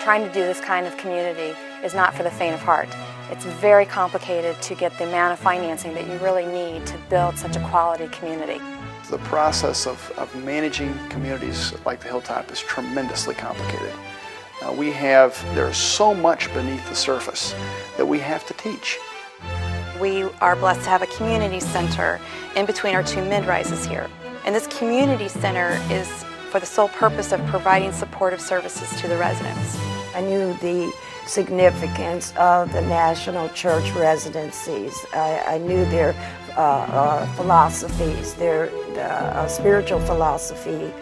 Trying to do this kind of community is not for the faint of heart. It's very complicated to get the amount of financing that you really need to build such a quality community. The process of managing communities like the Hilltop is tremendously complicated. There's so much beneath the surface that we have to teach. We are blessed to have a community center in between our two mid-rises here. And this community center is for the sole purpose of providing supportive services to the residents. I knew the significance of the National Church residencies. I knew their philosophies, their spiritual philosophy.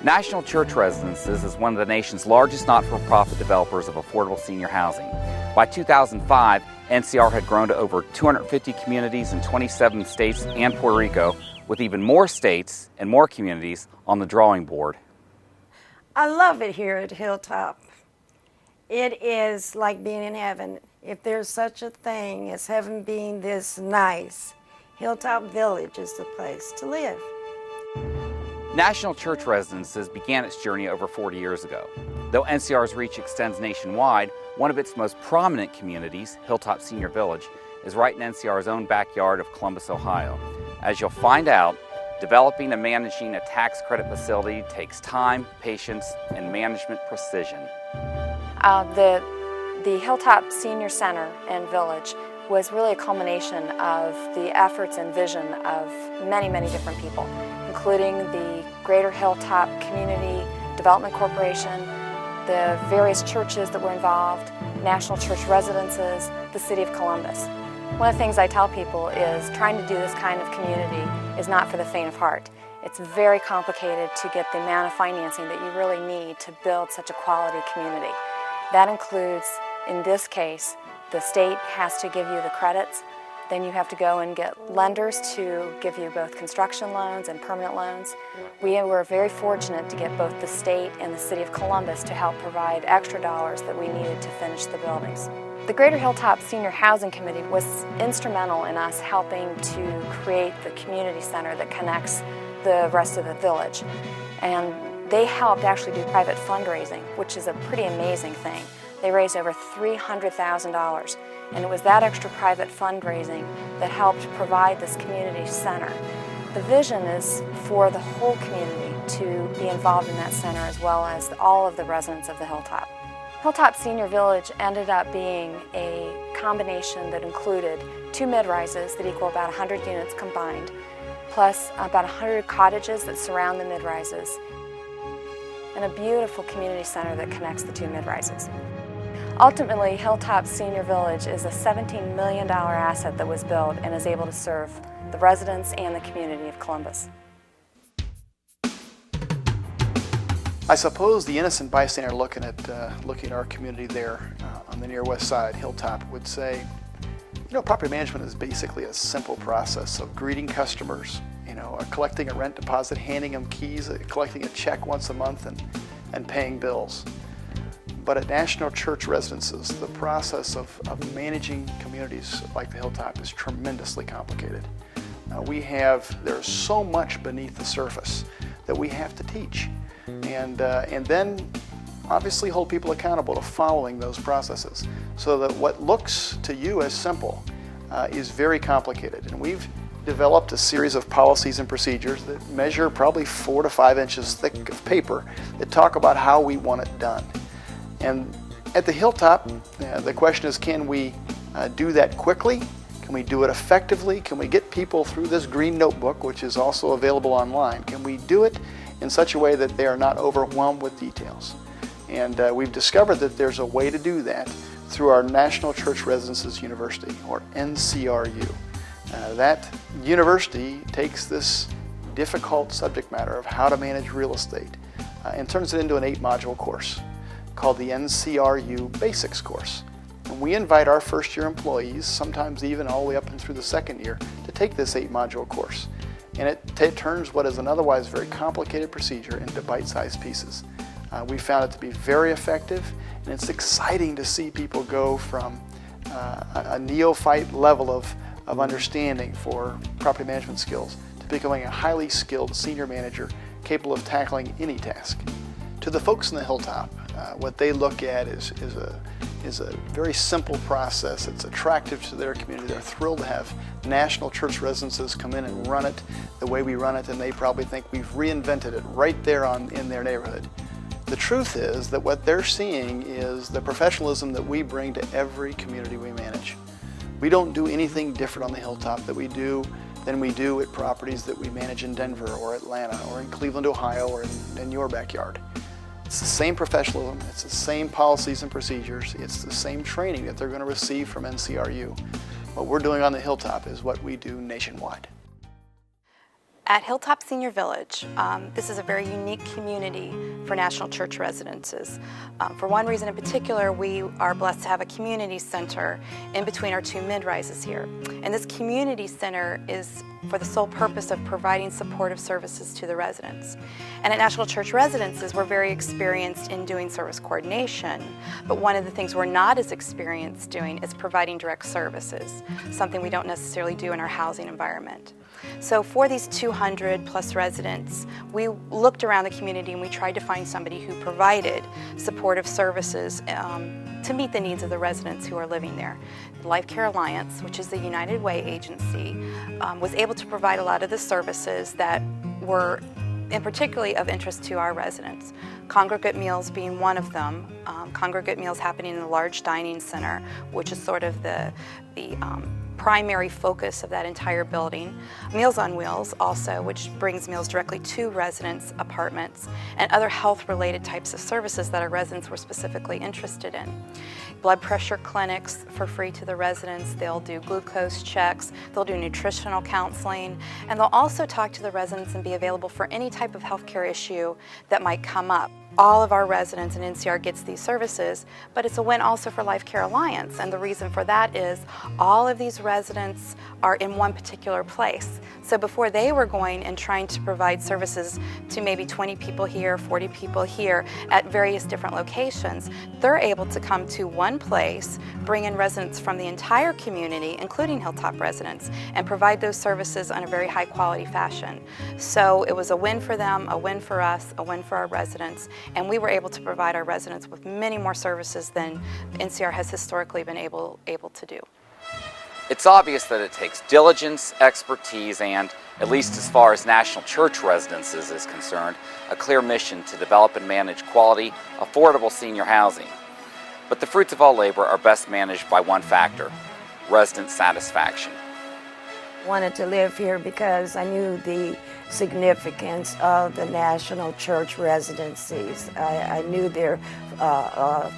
National Church Residences is one of the nation's largest not-for-profit developers of affordable senior housing. By 2005, NCR had grown to over 250 communities in 27 states and Puerto Rico, with even more states and more communities on the drawing board. I love it here at Hilltop. It is like being in heaven. If there's such a thing as heaven being this nice, Hilltop Village is the place to live. National Church Residences began its journey over 40 years ago. Though NCR's reach extends nationwide, one of its most prominent communities, Hilltop Senior Village, is right in NCR's own backyard of Columbus, Ohio. As you'll find out, developing and managing a tax credit facility takes time, patience, and management precision. The Hilltop Senior Center and Village was really a culmination of the efforts and vision of many, many different people, including the Greater Hilltop Community Development Corporation, the various churches that were involved, National Church Residences, the City of Columbus. One of the things I tell people is trying to do this kind of community is not for the faint of heart. It's very complicated to get the amount of financing that you really need to build such a quality community. That includes, in this case, the state has to give you the credits. Then you have to go and get lenders to give you both construction loans and permanent loans. We were very fortunate to get both the state and the City of Columbus to help provide extra dollars that we needed to finish the buildings. The Greater Hilltop Senior Housing Committee was instrumental in us helping to create the community center that connects the rest of the village. And they helped actually do private fundraising, which is a pretty amazing thing. They raised over $300,000, and it was that extra private fundraising that helped provide this community center. The vision is for the whole community to be involved in that center, as well as all of the residents of the Hilltop. Hilltop Senior Village ended up being a combination that included two mid-rises that equal about 100 units combined, plus about 100 cottages that surround the mid-rises, and a beautiful community center that connects the two mid-rises. Ultimately, Hilltop Senior Village is a $17 million asset that was built and is able to serve the residents and the community of Columbus. I suppose the innocent bystander looking at our community there on the near west side, Hilltop, would say, you know, property management is basically a simple process of greeting customers, collecting a rent deposit, handing them keys, collecting a check once a month, and paying bills. But at National Church Residences, the process of managing communities like the Hilltop is tremendously complicated. There's so much beneath the surface that we have to teach, and then obviously hold people accountable to following those processes, so that what looks to you as simple is very complicated. And we've developed a series of policies and procedures that measure probably 4 to 5 inches thick of paper that talk about how we want it done. And at the Hilltop, the question is, can we do that quickly? Can we do it effectively? Can we get people through this green notebook, which is also available online? Can we do it in such a way that they are not overwhelmed with details? And we've discovered that there's a way to do that through our National Church Residences University, or NCRU. That university takes this difficult subject matter of how to manage real estate and turns it into an 8-module course called the NCRU Basics course. And we invite our first-year employees, sometimes even all the way up and through the second year, to take this 8-module course. And it turns what is an otherwise very complicated procedure into bite-sized pieces. We found it to be very effective, and it's exciting to see people go from a neophyte level of understanding for property management skills to becoming a highly skilled senior manager capable of tackling any task. To the folks in the Hilltop, What they look at is a very simple process. It's attractive to their community. They're thrilled to have national church residences come in and run it the way we run it, and they probably think we've reinvented it right there in their neighborhood. The truth is that what they're seeing is the professionalism that we bring to every community we manage. We don't do anything different on the Hilltop than we do at properties that we manage in Denver or Atlanta or in Cleveland, Ohio, or in your backyard. It's the same professionalism, it's the same policies and procedures, it's the same training that they're going to receive from NCRU. What we're doing on the Hilltop is what we do nationwide. At Hilltop Senior Village, this is a very unique community for National Church residences. For one reason in particular, we are blessed to have a community center in between our two mid-rises here. And this community center is for the sole purpose of providing supportive services to the residents. And at National Church residences, we're very experienced in doing service coordination, but one of the things we're not as experienced doing is providing direct services, something we don't necessarily do in our housing environment. So for these 200 plus residents, we looked around the community and we tried to find somebody who provided supportive services to meet the needs of the residents who are living there. Life Care Alliance, which is the United Way agency, was able to provide a lot of the services that were particularly of interest to our residents. Congregate meals being one of them. Congregate meals happening in the large dining center, which is sort of the primary focus of that entire building. Meals on Wheels also, which brings meals directly to residents' apartments, and other health-related types of services that our residents were specifically interested in. Blood pressure clinics for free to the residents. They'll do glucose checks, they'll do nutritional counseling, and they'll also talk to the residents and be available for any type of healthcare issue that might come up. All of our residents in NCR gets these services, but it's a win also for Life Care Alliance, and the reason for that is all of these residents are in one particular place. So before they were going and trying to provide services to maybe 20 people here, 40 people here at various different locations, they're able to come to one place, bring in residents from the entire community, including Hilltop residents, and provide those services in a very high quality fashion. So it was a win for them, a win for us, a win for our residents, and we were able to provide our residents with many more services than NCR has historically been able to do. It's obvious that it takes diligence, expertise, and, at least as far as National Church residences is concerned, a clear mission to develop and manage quality, affordable senior housing. But the fruits of all labor are best managed by one factor: resident satisfaction. Wanted to live here because I knew the significance of the National Church residencies. I knew their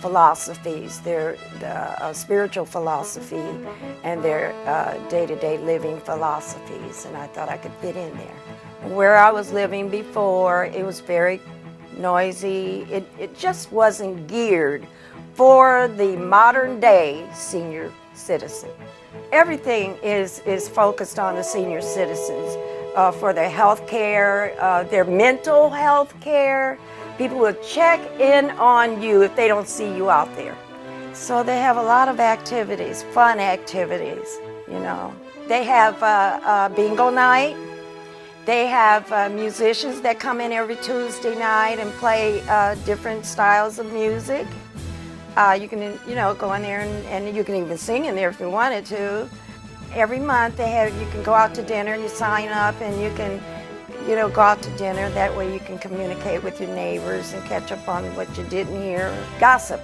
philosophies, their spiritual philosophy, and their day-to-day living philosophies, and I thought I could fit in there. Where I was living before, it was very noisy. It just wasn't geared for the modern day senior citizen. Everything is focused on the senior citizens for their health care, their mental health care. People will check in on you if they don't see you out there. So they have a lot of activities, fun activities, you know. They have bingo night. They have musicians that come in every Tuesday night and play different styles of music. You can, go in there and you can even sing in there if you wanted to. Every month you can go out to dinner, you sign up and you can, go out to dinner. That way you can communicate with your neighbors and catch up on what you didn't hear. Gossip.